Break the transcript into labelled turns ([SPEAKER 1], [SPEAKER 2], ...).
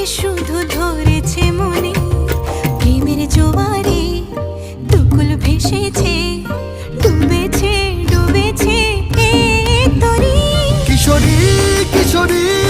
[SPEAKER 1] শুধু ধরেছে মনে প্রেমের জোয়ারে দুকুল ভেসেছে ডুবেছে ডুবেছে এ তরি।
[SPEAKER 2] কিশোরী কিশোরী